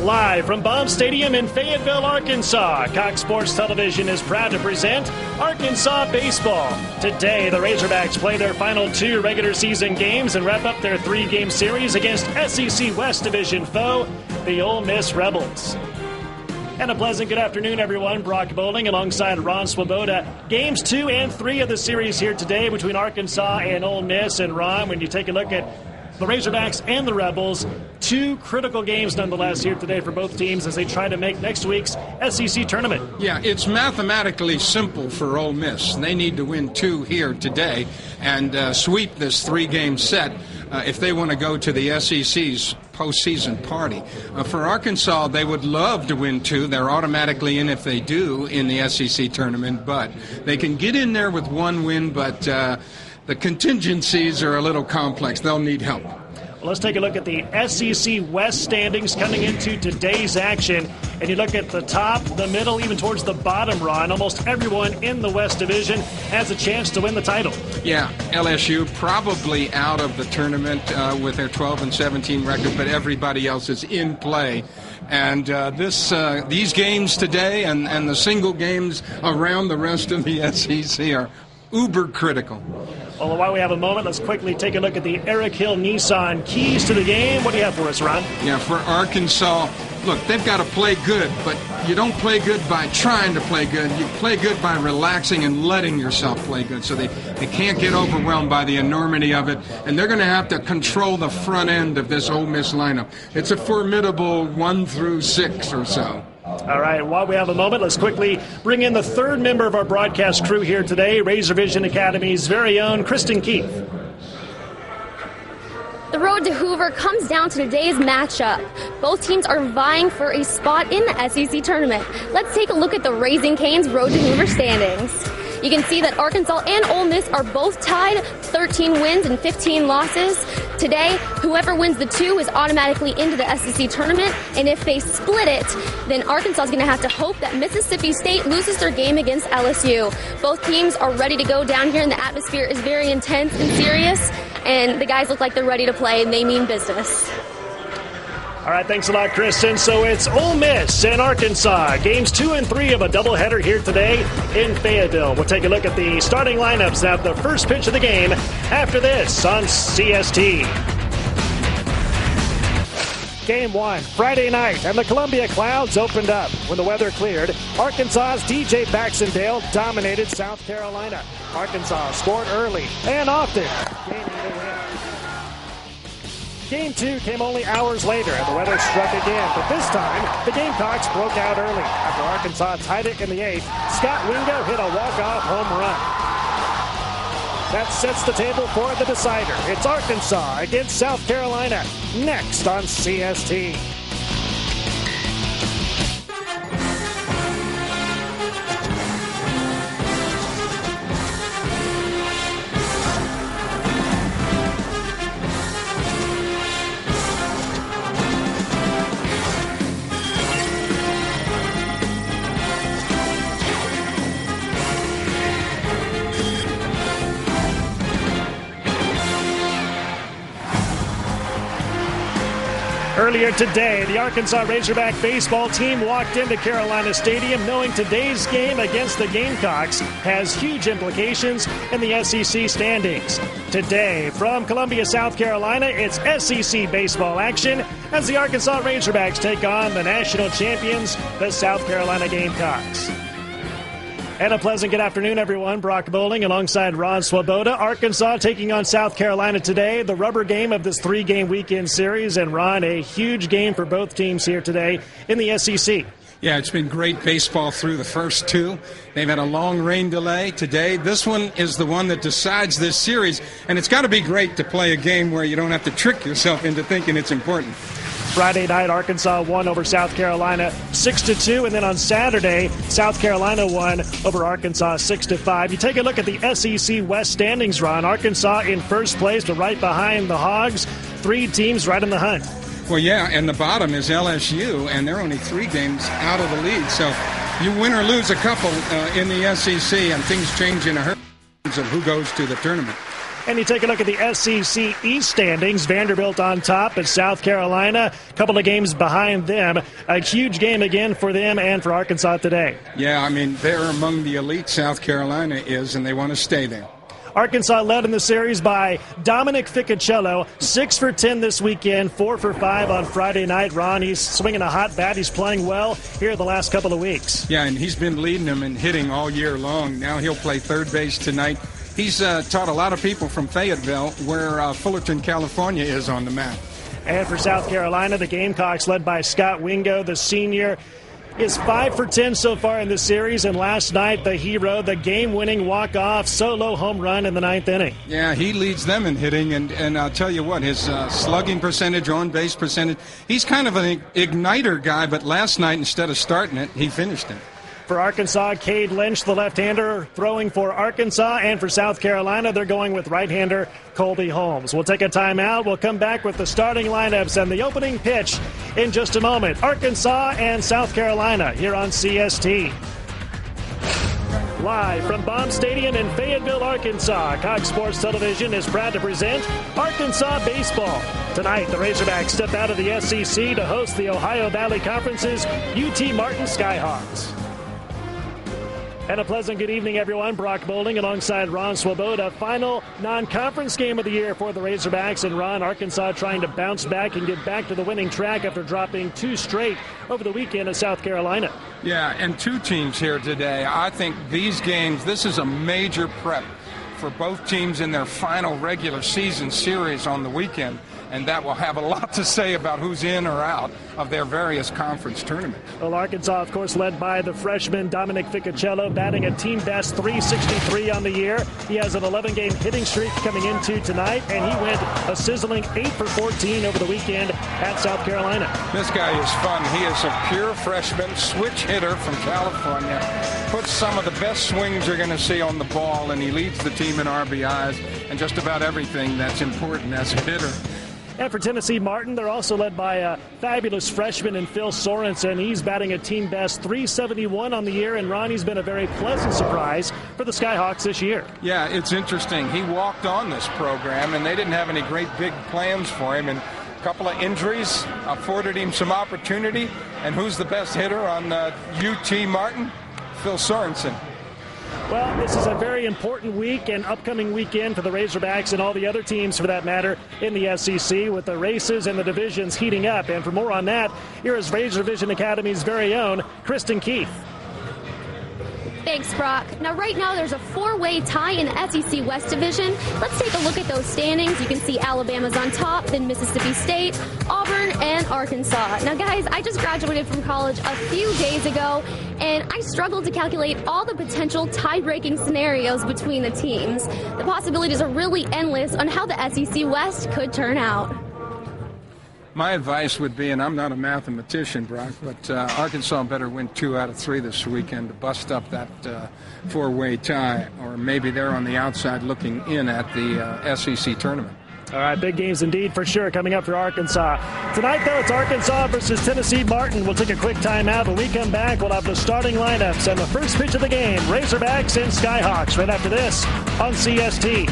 Live from Baum Stadium in Fayetteville, Arkansas, Cox Sports Television is proud to present Arkansas Baseball. Today, the Razorbacks play their final 2 regular season games and wrap up their 3-game series against SEC West Division foe, the Ole Miss Rebels. And a pleasant good afternoon, everyone. Brock Bowling alongside Ron Swoboda. Games 2 and 3 of the series here today between Arkansas and Ole Miss. And Ron, when you take a look at the Razorbacks and the Rebels, 2 critical games nonetheless here today for both teams as they try to make next week's SEC tournament. Yeah, it's mathematically simple for Ole Miss. They need to win 2 here today and sweep this 3-game set if they want to go to the SEC's postseason party. For Arkansas, they would love to win 2. They're automatically in if they do in the SEC tournament, but they can get in there with 1 win, but the contingencies are a little complex. They'll need help. Well, let's take a look at the SEC West standings coming into today's action. And you look at the top, the middle, even towards the bottom, Ron. Almost everyone in the West Division has a chance to win the title. Yeah, LSU probably out of the tournament with their 12-17 record, but everybody else is in play. And these games today and the single games around the rest of the SEC are uber critical. Well, while we have a moment, let's quickly take a look at the Eric Hill Nissan keys to the game. What do you have for us, Ron? Yeah, for Arkansas, look, they've got to play good, but you don't play good by trying to play good. You play good by relaxing and letting yourself play good, so they can't get overwhelmed by the enormity of it, and they're going to have to control the front end of this Ole Miss lineup. It's a formidable 1 through 6 or so. All right, while we have a moment, let's quickly bring in the 3rd member of our broadcast crew here today, Razor Vision Academy's very own Kristen Keith. The road to Hoover comes down to today's matchup. Both teams are vying for a spot in the SEC tournament. Let's take a look at the Raising Cane's road to Hoover standings. You can see that Arkansas and Ole Miss are both tied, 13 wins and 15 losses. Today, whoever wins the 2 is automatically into the SEC tournament, and if they split it, then Arkansas is going to have to hope that Mississippi State loses their game against LSU. Both teams are ready to go down here, and the atmosphere is very intense and serious, and the guys look like they're ready to play, and they mean business. All right, thanks a lot, Kristen. So it's Ole Miss and Arkansas. Games 2 and 3 of a doubleheader here today in Fayetteville. We'll take a look at the starting lineups now, the first pitch of the game after this on CST. Game 1, Friday night, and the Columbia Clouds opened up. When the weather cleared, Arkansas's DJ Baxendale dominated South Carolina. Arkansas scored early and often, gaining the win. Game 2 came only hours later, and the weather struck again. But this time, the Gamecocks broke out early. After Arkansas tied it in the 8th, Scott Wingo hit a walk-off home run. That sets the table for the decider. It's Arkansas against South Carolina, next on CST. Earlier today, the Arkansas Razorback baseball team walked into Carolina Stadium knowing today's game against the Gamecocks has huge implications in the SEC standings. Today, from Columbia, South Carolina, it's SEC baseball action as the Arkansas Razorbacks take on the national champions, the South Carolina Gamecocks. And a pleasant good afternoon, everyone. Brock Bowling alongside Ron Swoboda. Arkansas taking on South Carolina today, the rubber game of this 3-game weekend series. And Ron, a huge game for both teams here today in the SEC. Yeah, it's been great baseball through the first 2. They've had a long rain delay today. This one is the one that decides this series. And it's got to be great to play a game where you don't have to trick yourself into thinking it's important. Friday night, Arkansas won over South Carolina 6-2, and then on Saturday, South Carolina won over Arkansas 6-5. You take a look at the SEC West standings, Ron. Arkansas in first place, but right behind the Hogs. 3 teams right in the hunt. Well, yeah, and the bottom is LSU, and they're only 3 games out of the lead. So you win or lose a couple in the SEC, and things change in a hurry of who goes to the tournament. And you take a look at the SEC East standings. Vanderbilt on top, but South Carolina a couple of games behind them. A huge game again for them and for Arkansas today. Yeah, I mean, they're among the elite, South Carolina is, and they want to stay there. Arkansas led in the series by Dominic Ficacello, 6 for 10 this weekend, 4 for 5 on Friday night. Ron, he's swinging a hot bat. He's playing well here the last couple of weeks. Yeah, and he's been leading them and hitting all year long. Now he'll play third base tonight. He's taught a lot of people from Fayetteville, where Fullerton, California, is on the map. And for South Carolina, the Gamecocks led by Scott Wingo, the senior, is 5 for 10 so far in this series, and last night the hero, the game-winning walk-off solo home run in the 9th inning. Yeah, he leads them in hitting, and I'll tell you what, his slugging percentage, on-base percentage, he's kind of an igniter guy, but last night, instead of starting it, he finished it. For Arkansas, Cade Lynch, the left-hander, throwing for Arkansas. And for South Carolina, they're going with right-hander Colby Holmes. We'll take a timeout. We'll come back with the starting lineups and the opening pitch in just a moment. Arkansas and South Carolina here on CST. Live from Baum Stadium in Fayetteville, Arkansas, Cox Sports Television is proud to present Arkansas Baseball. Tonight, the Razorbacks step out of the SEC to host the Ohio Valley Conference's UT Martin Skyhawks. And a pleasant good evening, everyone. Brock Bowling alongside Ron Swoboda. Final non-conference game of the year for the Razorbacks. And Ron, Arkansas trying to bounce back and get back to the winning track after dropping 2 straight over the weekend at South Carolina. Yeah, and 2 teams here today. I think these games, this is a major prep for both teams in their final regular season series on the weekend. And that will have a lot to say about who's in or out of their various conference tournaments. Well, Arkansas, of course, led by the freshman Dominic Ficacello, batting a team-best .363 on the year. He has an 11-game hitting streak coming into tonight, and he went a sizzling 8 for 14 over the weekend at South Carolina. This guy is fun. He is a pure freshman, switch hitter from California. Puts some of the best swings you're going to see on the ball, and he leads the team in RBIs and just about everything that's important as a hitter. And for Tennessee Martin, they're also led by a fabulous freshman in Phil Sorensen. He's batting a team-best .371 on the year, and Ronnie's been a very pleasant surprise for the Skyhawks this year. Yeah, it's interesting. He walked on this program, and they didn't have any great big plans for him, and a couple of injuries afforded him some opportunity. And who's the best hitter on UT Martin? Phil Sorensen. Well, this is a very important week and upcoming weekend for the Razorbacks and all the other teams, for that matter, in the SEC, with the races and the divisions heating up. And for more on that, here is Razor Vision Academy's very own Kristen Keith. Thanks, Brock. Now, right now, there's a 4-way tie in the SEC West Division. Let's take a look at those standings. You can see Alabama's on top, then Mississippi State, Auburn, and Arkansas. Now, guys, I just graduated from college a few days ago, and I struggled to calculate all the potential tie-breaking scenarios between the teams. The possibilities are really endless on how the SEC West could turn out. My advice would be, and I'm not a mathematician, Brock, but Arkansas better win 2 out of 3 this weekend to bust up that 4-way tie, or maybe they're on the outside looking in at the SEC tournament. All right, big games indeed for sure coming up for Arkansas. Tonight, though, it's Arkansas versus Tennessee Martin. We'll take a quick timeout. When we come back, we'll have the starting lineups and the first pitch of the game, Razorbacks and Skyhawks, right after this on CST.